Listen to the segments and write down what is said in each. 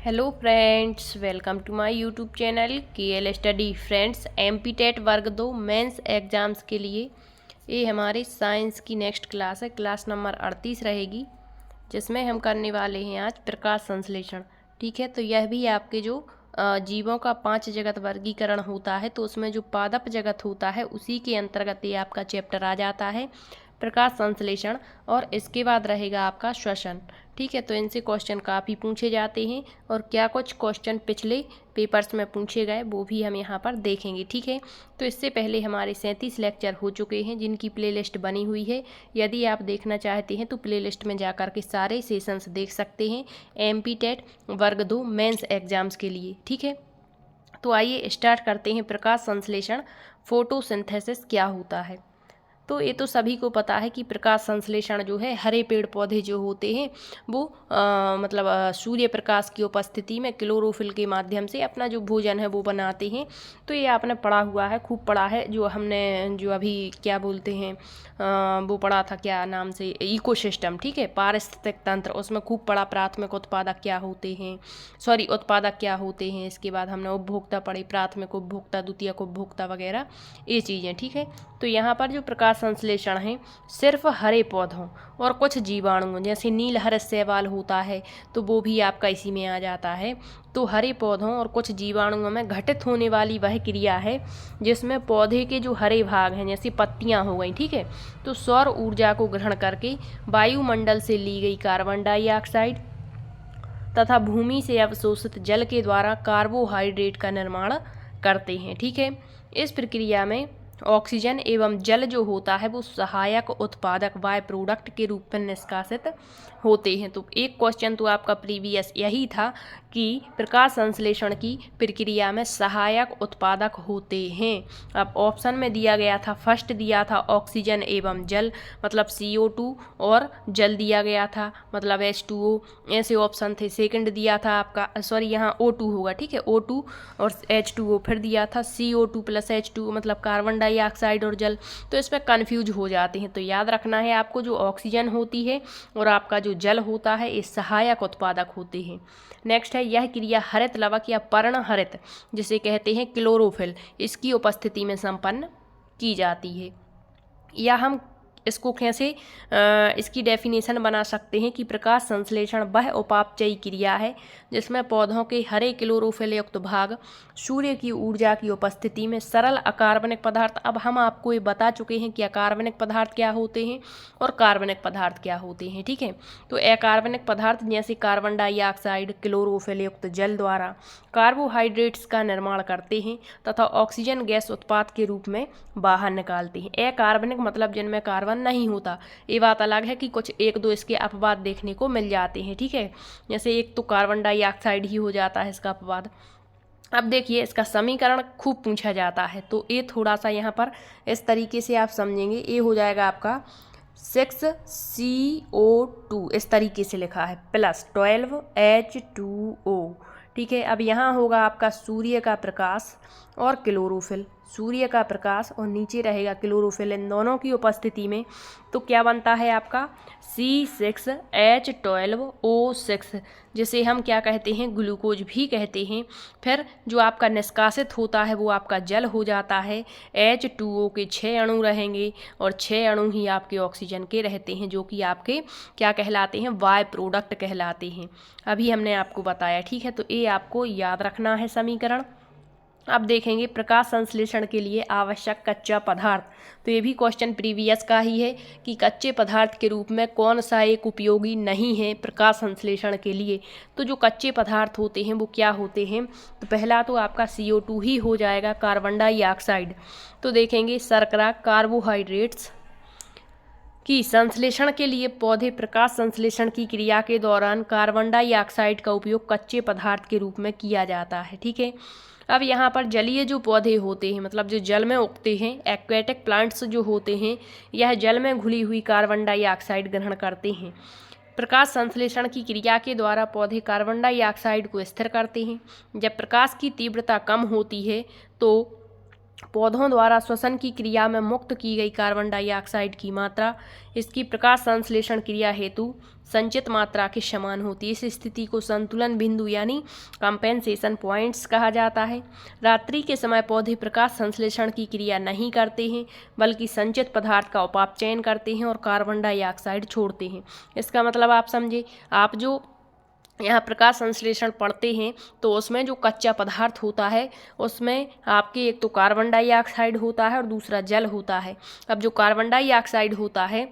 Hello friends, welcome to my YouTube channel KL study. Friends, MP TET वर्ग 2 mains exams के लिए ये हमारे साइंस की नेक्स्ट क्लास है। क्लास नंबर 38 रहेगी, जिसमें हम करने वाले हैं आज प्रकाश संश्लेषण। ठीक है, तो यह भी आपके जो जीवों का 5 जगत वर्गीकरण होता है, तो उसमें जो पादप जगत होता है उसी के अंतर्गत ये आपका चैप्टर आ जाता है, प्रकाश संश्लेषण। और इसके बाद रहेगा आपका श्वसन। ठीक है, तो इनसे क्वेश्चन काफ़ी पूछे जाते हैं और क्या कुछ क्वेश्चन पिछले पेपर्स में पूछे गए वो भी हम यहाँ पर देखेंगे। ठीक है, तो इससे पहले हमारे 37 लेक्चर हो चुके हैं, जिनकी प्लेलिस्ट बनी हुई है। यदि आप देखना चाहते हैं तो प्लेलिस्ट में जाकर के सारे सेशंस देख सकते हैं एमपी टेट वर्ग 2 मेंस एग्जाम्स के लिए। ठीक है, तो आइए स्टार्ट करते हैं। प्रकाश संश्लेषण, फोटोसिंथेसिस क्या होता है। तो ये तो सभी को पता है कि प्रकाश संश्लेषण जो है, हरे पेड़ पौधे जो होते हैं वो सूर्य प्रकाश की उपस्थिति में क्लोरोफिल के माध्यम से अपना जो भोजन है वो बनाते हैं। तो ये आपने पढ़ा हुआ है, खूब पढ़ा है। जो हमने जो अभी क्या बोलते हैं वो पढ़ा था, क्या नाम से, इकोसिस्टम। ठीक है, पारिस्थितिक तंत्र, उसमें खूब पढ़ा प्राथमिक उत्पादक क्या होते हैं, उत्पादक क्या होते हैं। इसके बाद हमने उपभोक्ता पढ़े, प्राथमिक उपभोक्ता, द्वितीयक उपभोक्ता वगैरह ये चीज़ें। ठीक है, तो यहाँ पर जो प्रकाश संश्लेषण है सिर्फ हरे पौधों और कुछ जीवाणुओं, जैसे नीलहर शैवाल होता है तो वो भी आपका इसी में आ जाता है। तो हरे पौधों और कुछ जीवाणुओं में घटित होने वाली वह क्रिया है जिसमें पौधे के जो हरे भाग हैं, जैसे पत्तियाँ हो गई, ठीक है, तो सौर ऊर्जा को ग्रहण करके वायुमंडल से ली गई कार्बन डाइऑक्साइड तथा भूमि से अवशोषित जल के द्वारा कार्बोहाइड्रेट का निर्माण करते हैं। ठीक है, इस प्रक्रिया में ऑक्सीजन एवं जल जो होता है वो सहायक उत्पादक बाय प्रोडक्ट के रूप में निष्कासित होते हैं। तो एक क्वेश्चन तो आपका प्रीवियस यही था कि प्रकाश संश्लेषण की प्रक्रिया में सहायक उत्पादक होते हैं। अब ऑप्शन में दिया गया था, फर्स्ट दिया था ऑक्सीजन एवं जल, मतलब CO2, और जल दिया गया था मतलब H2O, ऐसे ऑप्शन थे। सेकंड दिया था आपका, यहाँ O2 होगा, ठीक है, O2 और H2O, फिर दिया था CO2 + H2O मतलब कार्बन डाइऑक्साइड और जल। तो इस पर कन्फ्यूज हो जाते हैं, तो याद रखना है आपको, जो ऑक्सीजन होती है और आपका जो जल होता है ये सहायक उत्पादक होते हैं। नेक्स्ट है, यह क्रिया हरित लवक या पर्णहरित, जिसे कहते हैं क्लोरोफिल, इसकी उपस्थिति में संपन्न की जाती है। या हम इसको कैसे इसकी डेफिनेशन बना सकते हैं कि प्रकाश संश्लेषण वह उपापचयी क्रिया है जिसमें पौधों के हरे क्लोरोफिल युक्त भाग सूर्य की ऊर्जा की उपस्थिति में सरल अकार्बनिक पदार्थ, अब हम आपको ये बता चुके हैं कि अकार्बनिक पदार्थ क्या होते हैं और कार्बनिक पदार्थ क्या होते हैं। ठीक है, तो अकार्बनिक पदार्थ जैसे कार्बन डाइऑक्साइड क्लोरोफिल युक्त जल द्वारा कार्बोहाइड्रेट्स का निर्माण करते हैं तथा ऑक्सीजन गैस उत्पाद के रूप में बाहर निकालते हैं। अकार्बनिक मतलब जिनमें कार्बन नहीं होता। ये बात अलग है कि कुछ एक दो इसके अपवाद देखने को मिल जाते हैं। ठीक है, जैसे एक तो कार्बन डाइऑक्साइड ही हो जाता है इसका अपवाद। अब देखिए, इसका समीकरण खूब पूछा जाता है, तो ये थोड़ा सा यहाँ पर इस तरीके से आप समझेंगे। ये हो जाएगा आपका 6CO2, इस तरीके से लिखा है, + 12H2O। ठीक है, अब यहाँ होगा आपका सूर्य का प्रकाश और क्लोरोफिल, सूर्य का प्रकाश और नीचे रहेगा क्लोरोफिल, इन दोनों की उपस्थिति में तो क्या बनता है आपका C6H12O6, जिसे हम क्या कहते हैं, ग्लूकोज भी कहते हैं। फिर जो आपका निष्कासित होता है वो आपका जल हो जाता है। H2O के 6 अणु रहेंगे और 6 अणु ही आपके ऑक्सीजन के रहते हैं, जो कि आपके क्या कहलाते हैं, बाय प्रोडक्ट कहलाते हैं। अभी हमने आपको बताया। ठीक है, तो ये आपको याद रखना है समीकरण। अब देखेंगे प्रकाश संश्लेषण के लिए आवश्यक कच्चा पदार्थ। तो ये भी क्वेश्चन प्रीवियस का ही है कि कच्चे पदार्थ के रूप में कौन सा एक उपयोगी नहीं है प्रकाश संश्लेषण के लिए। तो जो कच्चे पदार्थ होते हैं वो क्या होते हैं, तो पहला तो आपका CO2 ही हो जाएगा, कार्बन डाइऑक्साइड। तो देखेंगे शर्करा, कार्बोहाइड्रेट्स की संश्लेषण के लिए पौधे प्रकाश संश्लेषण की क्रिया के दौरान कार्बन डाइऑक्साइड का उपयोग कच्चे पदार्थ के रूप में किया जाता है। ठीक है, अब यहाँ पर जलीय जो पौधे होते हैं, मतलब जो जल में उगते हैं, एक्वेटिक प्लांट्स जो होते हैं, यह जल में घुली हुई कार्बन डाइऑक्साइड ग्रहण करते हैं। प्रकाश संश्लेषण की क्रिया के द्वारा पौधे कार्बन डाइऑक्साइड को स्थिर करते हैं। जब प्रकाश की तीव्रता कम होती है तो पौधों द्वारा श्वसन की क्रिया में मुक्त की गई कार्बन डाइऑक्साइड की मात्रा इसकी प्रकाश संश्लेषण क्रिया हेतु संचित मात्रा के समान होती है। इस स्थिति को संतुलन बिंदु यानी कंपेंसेशन पॉइंट्स कहा जाता है। रात्रि के समय पौधे प्रकाश संश्लेषण की क्रिया नहीं करते हैं, बल्कि संचित पदार्थ का उपापचयन करते हैं और कार्बन डाइऑक्साइड छोड़ते हैं। इसका मतलब आप समझे, आप जो यहाँ प्रकाश संश्लेषण पढ़ते हैं तो उसमें जो कच्चा पदार्थ होता है उसमें आपके एक तो कार्बन डाइऑक्साइड होता है और दूसरा जल होता है। अब जो कार्बन डाइऑक्साइड होता है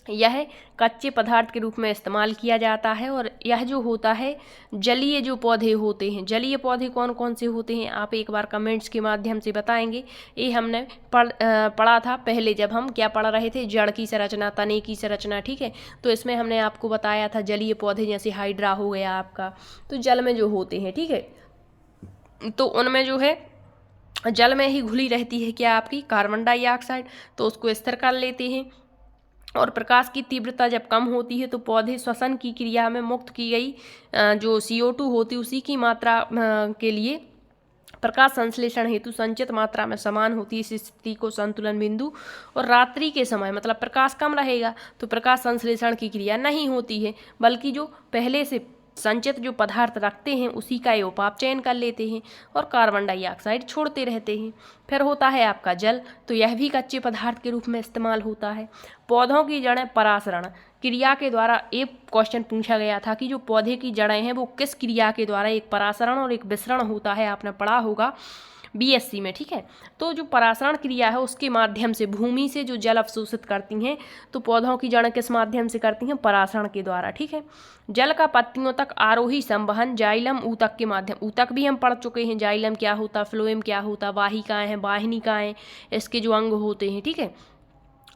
यह कच्चे पदार्थ के रूप में इस्तेमाल किया जाता है, और यह जो होता है जलीय जो पौधे होते हैं, जलीय पौधे कौन कौन से होते हैं आप एक बार कमेंट्स के माध्यम से बताएंगे। ये हमने पढ़ा था पहले, जब हम क्या पढ़ रहे थे, जड़ की संरचना, तने की संरचना, ठीक है। तो इसमें हमने आपको बताया था जलीय पौधे जैसे हाइड्रा हो गया आपका, तो जल में जो होते हैं, ठीक है। तो उनमें जो है जल में ही घुली रहती है क्या आपकी कार्बन डाइऑक्साइड, तो उसको स्थिर कर लेते हैं। और प्रकाश की तीव्रता जब कम होती है तो पौधे श्वसन की क्रिया में मुक्त की गई जो CO2 होती है उसी की मात्रा के लिए प्रकाश संश्लेषण हेतु संचित मात्रा में समान होती है। इस स्थिति को संतुलन बिंदु, और रात्रि के समय मतलब प्रकाश कम रहेगा तो प्रकाश संश्लेषण की क्रिया नहीं होती है, बल्कि जो पहले से संचित जो पदार्थ रखते हैं उसी का ये उपापचयन कर लेते हैं और कार्बन डाइऑक्साइड छोड़ते रहते हैं। फिर होता है आपका जल, तो यह भी कच्चे पदार्थ के रूप में इस्तेमाल होता है। पौधों की जड़ें परासरण क्रिया के द्वारा, एक क्वेश्चन पूछा गया था कि जो पौधे की जड़ें हैं वो किस क्रिया के द्वारा, एक परासरण और एक विसरण होता है, आपने पढ़ा होगा BSc में, ठीक है। तो जो परासरण क्रिया है उसके माध्यम से भूमि से जो जल अवशोषित करती हैं, तो पौधों की जड़ें किस माध्यम से करती हैं, परासरण के द्वारा, ठीक है। जल का पत्तियों तक आरोही संवहन जाइलम ऊतक के माध्यम, ऊतक भी हम पढ़ चुके हैं, जाइलम क्या होता, फ्लोएम क्या होता, वाहिकाएं हैं, वाहिनिकाएं, इसके जो अंग होते हैं, ठीक है।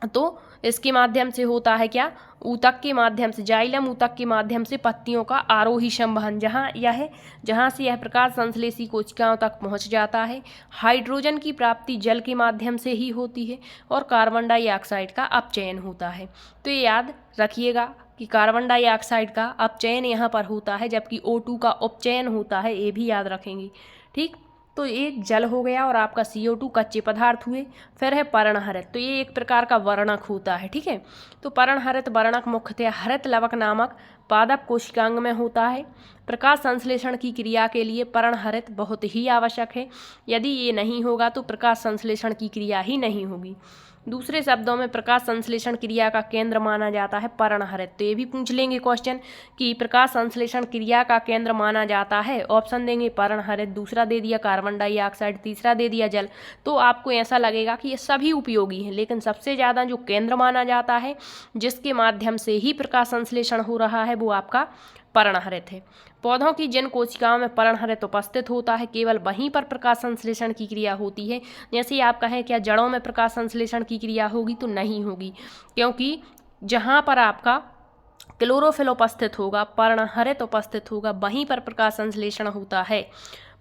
तो इसके माध्यम से होता है क्या, ऊतक के माध्यम से, जाइलम ऊतक के माध्यम से पत्तियों का आरोही संवहन, जहाँ से यह प्रकाश संश्लेषी कोशिकाओं तक पहुँच जाता है। हाइड्रोजन की प्राप्ति जल के माध्यम से ही होती है और कार्बन डाइऑक्साइड का अपचयन होता है। तो ये याद रखिएगा कि कार्बन डाइऑक्साइड का अपचयन यहाँ पर होता है, जबकि O2 का उपचयन होता है, ये भी याद रखेंगे, ठीक। तो ये जल हो गया और आपका CO2 कच्चे पदार्थ हुए। फिर है पर्णहरित, तो ये एक प्रकार का वर्णक होता है, ठीक है। तो पर्णहरित वर्णक मुख्यतः हरित लवक नामक पादप कोशिकांग में होता है। प्रकाश संश्लेषण की क्रिया के लिए पर्णहरित बहुत ही आवश्यक है, यदि ये नहीं होगा तो प्रकाश संश्लेषण की क्रिया ही नहीं होगी। दूसरे शब्दों में प्रकाश संश्लेषण क्रिया का केंद्र माना जाता है पर्णहरित। तो ये भी पूछ लेंगे क्वेश्चन कि प्रकाश संश्लेषण क्रिया का केंद्र माना जाता है, ऑप्शन देंगे पर्णहरित, दूसरा दे दिया कार्बन डाइऑक्साइड, तीसरा दे दिया जल। तो आपको ऐसा लगेगा कि ये सभी उपयोगी हैं, लेकिन सबसे ज़्यादा जो केंद्र माना जाता है जिसके माध्यम से ही प्रकाश संश्लेषण हो रहा है वो आपका पर्णहरित है। पौधों की जिन कोशिकाओं में पर्णहरित उपस्थित होता है केवल वहीं पर प्रकाश संश्लेषण की क्रिया होती है। जैसे आप कहें क्या जड़ों में प्रकाश संश्लेषण की क्रिया होगी, तो नहीं होगी, क्योंकि जहाँ पर आपका क्लोरोफिल उपस्थित होगा, पर्णहरित उपस्थित होगा, वहीं पर प्रकाश संश्लेषण होता है।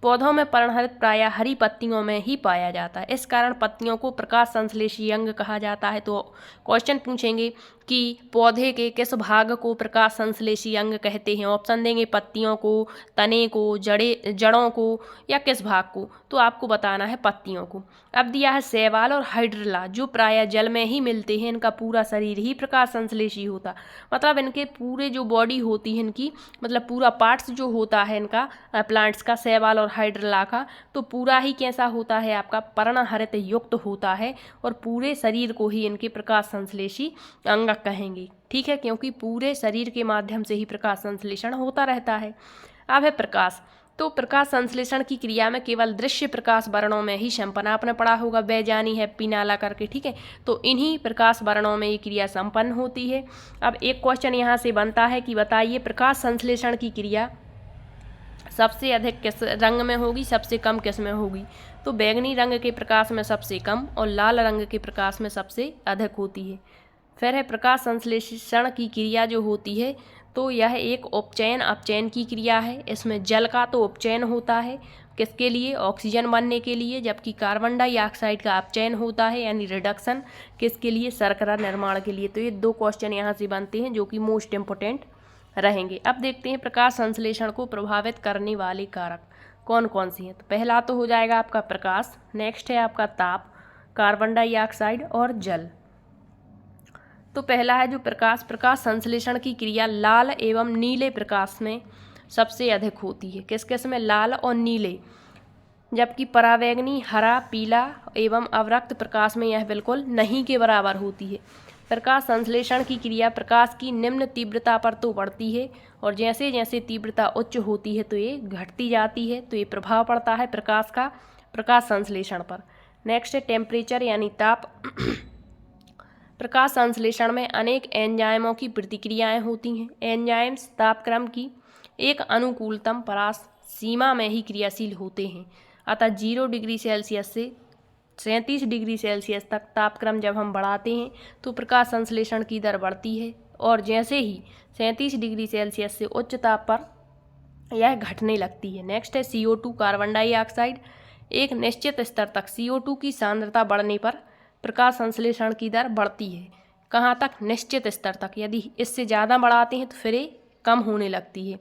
पौधों में पर्णहरित प्रायः हरी पत्तियों में ही पाया जाता है, इस कारण पत्तियों को प्रकाश संश्लेषी अंग कहा जाता है। तो क्वेश्चन पूछेंगे कि पौधे के किस भाग को प्रकाश संश्लेषी अंग कहते हैं, ऑप्शन देंगे पत्तियों को, तने को, जड़ों को, या किस भाग को, तो आपको बताना है पत्तियों को। अब दिया है शैवाल और हाइड्रिला, जो प्रायः जल में ही मिलते हैं, इनका पूरा शरीर ही प्रकाश संश्लेषी होता, मतलब इनके पूरे जो बॉडी होती है इनकी, मतलब पूरा पार्ट्स जो होता है इनका प्लांट्स का, शैवाल और हाइड्रिला का, तो पूरा ही कैसा होता है आपका पर्णहरित युक्त होता है, और पूरे शरीर को ही इनके प्रकाश संश्लेषी अंग कहेंगे, ठीक है, क्योंकि पूरे शरीर के माध्यम से ही प्रकाश संश्लेषण होता रहता है। अब है प्रकाश, तो प्रकाश संश्लेषण की क्रिया में केवल दृश्य प्रकाश वर्णों में ही संपन्न, आपने पढ़ा होगा बेजानी हैप्पी नाला करके, ठीक है। तो इन्हीं प्रकाश वर्णों में ये क्रिया संपन्न होती है। अब एक क्वेश्चन यहाँ से बनता है कि बताइए प्रकाश संश्लेषण की क्रिया सबसे अधिक किस रंग में होगी, सबसे कम किस में होगी, तो बैंगनी रंग के प्रकाश में सबसे कम और लाल रंग के प्रकाश में सबसे अधिक होती है। फिर है प्रकाश संश्लेषण की क्रिया जो होती है तो यह एक उपचयन अपचयन की क्रिया है। इसमें जल का तो उपचयन होता है, किसके लिए, ऑक्सीजन बनने के लिए, जबकि कार्बन डाइऑक्साइड का अपचयन होता है यानी रिडक्शन, किसके लिए, शर्करा निर्माण के लिए। तो ये दो क्वेश्चन यहाँ से बनते हैं जो कि मोस्ट इम्पोर्टेंट रहेंगे। अब देखते हैं प्रकाश संश्लेषण को प्रभावित करने वाले कारक। कौन कौन सी हैं? तो पहला तो हो जाएगा आपका प्रकाश, नेक्स्ट है आपका ताप, कार्बन डाइऑक्साइड और जल। तो पहला है जो प्रकाश, प्रकाश संश्लेषण की क्रिया लाल एवं नीले प्रकाश में सबसे अधिक होती है। किस किस में? लाल और नीले, जबकि परावैंगनी, हरा, पीला एवं अवरक्त प्रकाश में यह बिल्कुल नहीं के बराबर होती है। प्रकाश संश्लेषण की क्रिया प्रकाश की निम्न तीव्रता पर तो बढ़ती है और जैसे जैसे तीव्रता उच्च होती है तो ये घटती जाती है। तो ये प्रभाव पड़ता है प्रकाश का प्रकाश संश्लेषण पर। नेक्स्ट है टेम्परेचर यानी ताप। प्रकाश संश्लेषण में अनेक एंजाइमों की प्रतिक्रियाएं होती हैं। एंजाइम्स तापक्रम की एक अनुकूलतम परास सीमा में ही क्रियाशील होते हैं। अतः 0 डिग्री सेल्सियस से 37 डिग्री सेल्सियस तक तापक्रम जब हम बढ़ाते हैं तो प्रकाश संश्लेषण की दर बढ़ती है और जैसे ही 37 डिग्री सेल्सियस से उच्च ताप पर यह घटने लगती है। नेक्स्ट है CO2 कार्बन डाइऑक्साइड। एक निश्चित स्तर तक CO2 की सांद्रता बढ़ने पर प्रकाश संश्लेषण की दर बढ़ती है। कहाँ तक? निश्चित स्तर तक। यदि इससे ज़्यादा बढ़ाते हैं तो फिर ये कम होने लगती है।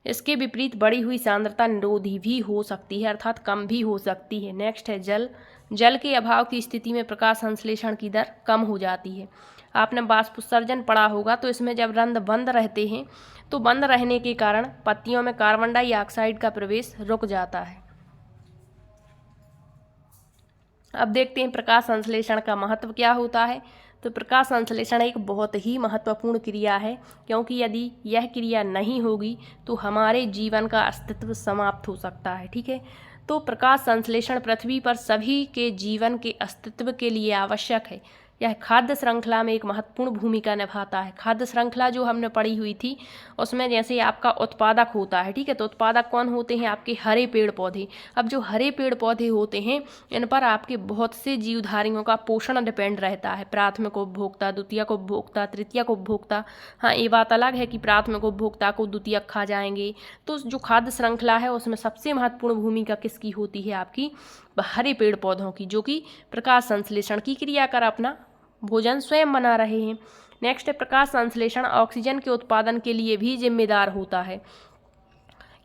इसके विपरीत बढ़ी हुई सांद्रता निरोधी भी हो सकती है, अर्थात कम भी हो सकती है। नेक्स्ट है जल। जल के अभाव की स्थिति में प्रकाश संश्लेषण की दर कम हो जाती है। आपने बाष्पोत्सर्जन पढ़ा होगा, तो इसमें जब रंध्र बंद रहते हैं तो बंद रहने के कारण पत्तियों में कार्बन डाइऑक्साइड का प्रवेश रुक जाता है। अब देखते हैं प्रकाश संश्लेषण का महत्व क्या होता है। तो प्रकाश संश्लेषण एक बहुत ही महत्वपूर्ण क्रिया है, क्योंकि यदि यह क्रिया नहीं होगी तो हमारे जीवन का अस्तित्व समाप्त हो सकता है। ठीक है, तो प्रकाश संश्लेषण पृथ्वी पर सभी के जीवन के अस्तित्व के लिए आवश्यक है। यह खाद्य श्रृंखला में एक महत्वपूर्ण भूमिका निभाता है। खाद्य श्रृंखला जो हमने पढ़ी हुई थी उसमें जैसे आपका उत्पादक होता है, ठीक है, तो उत्पादक कौन होते हैं? आपके हरे पेड़ पौधे। अब जो हरे पेड़ पौधे होते हैं इन पर आपके बहुत से जीवधारियों का पोषण डिपेंड रहता है। प्राथमिक उपभोक्ता, द्वितीयक उपभोक्ता, तृतीयक उपभोक्ता। हाँ, ये बात अलग है कि प्राथमिक उपभोक्ता को द्वितीयक खा जाएंगे। तो जो खाद्य श्रृंखला है उसमें सबसे महत्वपूर्ण भूमिका किसकी होती है? आपकी हरे पेड़ पौधों की, जो कि प्रकाश संश्लेषण की क्रिया कर अपना भोजन स्वयं बना रहे हैं। नेक्स्ट है प्रकाश संश्लेषण ऑक्सीजन के उत्पादन के लिए भी जिम्मेदार होता है,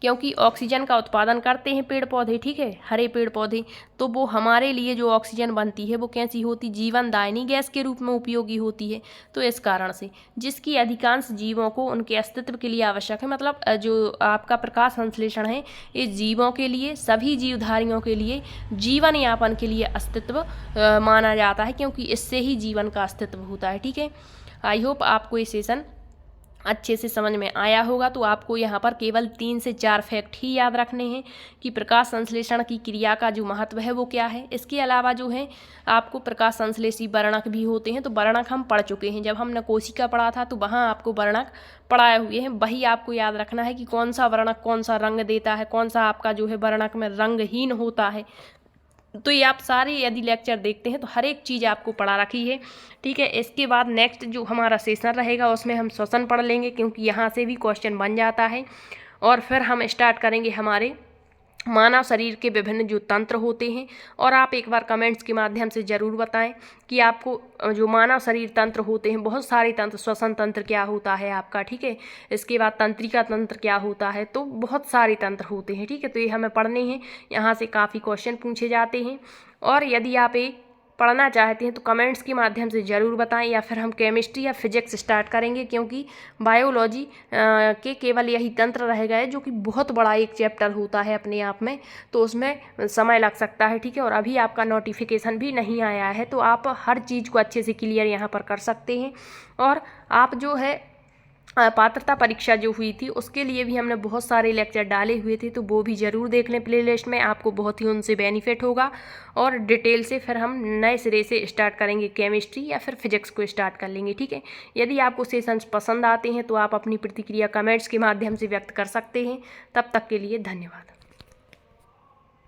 क्योंकि ऑक्सीजन का उत्पादन करते हैं पेड़ पौधे, ठीक है, हरे पेड़ पौधे। तो वो हमारे लिए जो ऑक्सीजन बनती है वो कैसी होती? जीवनदायिनी गैस के रूप में उपयोगी होती है। तो इस कारण से जिसकी अधिकांश जीवों को उनके अस्तित्व के लिए आवश्यक है, मतलब जो आपका प्रकाश संश्लेषण है ये जीवों के लिए, सभी जीवधारियों के लिए जीवन यापन के लिए अस्तित्व माना जाता है, क्योंकि इससे ही जीवन का अस्तित्व होता है। ठीक है, आई होप आपको ये सेशन अच्छे से समझ में आया होगा। तो आपको यहाँ पर केवल 3 से 4 फैक्ट ही याद रखने हैं कि प्रकाश संश्लेषण की क्रिया का जो महत्व है वो क्या है। इसके अलावा जो है आपको प्रकाश संश्लेषी वर्णक भी होते हैं, तो वर्णक हम पढ़ चुके हैं। जब हमने कोशिका पढ़ा था तो वहाँ आपको वर्णक पढ़ाए हुए हैं, वही आपको याद रखना है कि कौन सा वर्णक कौन सा रंग देता है, कौन सा आपका जो है वर्णक में रंगहीन होता है। तो ये आप सारे यदि लेक्चर देखते हैं तो हर एक चीज़ आपको पढ़ा रखी है। ठीक है, इसके बाद नेक्स्ट जो हमारा सेशन रहेगा उसमें हम श्वसन पढ़ लेंगे, क्योंकि यहाँ से भी क्वेश्चन बन जाता है। और फिर हम स्टार्ट करेंगे हमारे मानव शरीर के विभिन्न जो तंत्र होते हैं। और आप एक बार कमेंट्स के माध्यम से ज़रूर बताएं कि आपको जो मानव शरीर तंत्र होते हैं, बहुत सारे तंत्र, श्वसन तंत्र क्या होता है आपका, ठीक है, इसके बाद तंत्रिका तंत्र क्या होता है, तो बहुत सारे तंत्र होते हैं। ठीक है, तो ये हमें पढ़ने हैं, यहाँ से काफ़ी क्वेश्चन पूछे जाते हैं। और यदि आप एक पढ़ना चाहते हैं तो कमेंट्स के माध्यम से ज़रूर बताएं, या फिर हम केमिस्ट्री या फिजिक्स स्टार्ट करेंगे, क्योंकि बायोलॉजी के केवल यही तंत्र रह गए जो कि बहुत बड़ा एक चैप्टर होता है अपने आप में, तो उसमें समय लग सकता है। ठीक है, और अभी आपका नोटिफिकेशन भी नहीं आया है, तो आप हर चीज़ को अच्छे से क्लियर यहाँ पर कर सकते हैं। और आप जो है पात्रता परीक्षा जो हुई थी उसके लिए भी हमने बहुत सारे लेक्चर डाले हुए थे, तो वो भी ज़रूर देख लें प्लेलिस्ट में, आपको बहुत ही उनसे बेनिफिट होगा। और डिटेल से फिर हम नए सिरे से स्टार्ट करेंगे केमिस्ट्री या फिर फिजिक्स को स्टार्ट कर लेंगे। ठीक है, यदि आपको सेशंस पसंद आते हैं तो आप अपनी प्रतिक्रिया कमेंट्स के माध्यम से व्यक्त कर सकते हैं। तब तक के लिए धन्यवाद।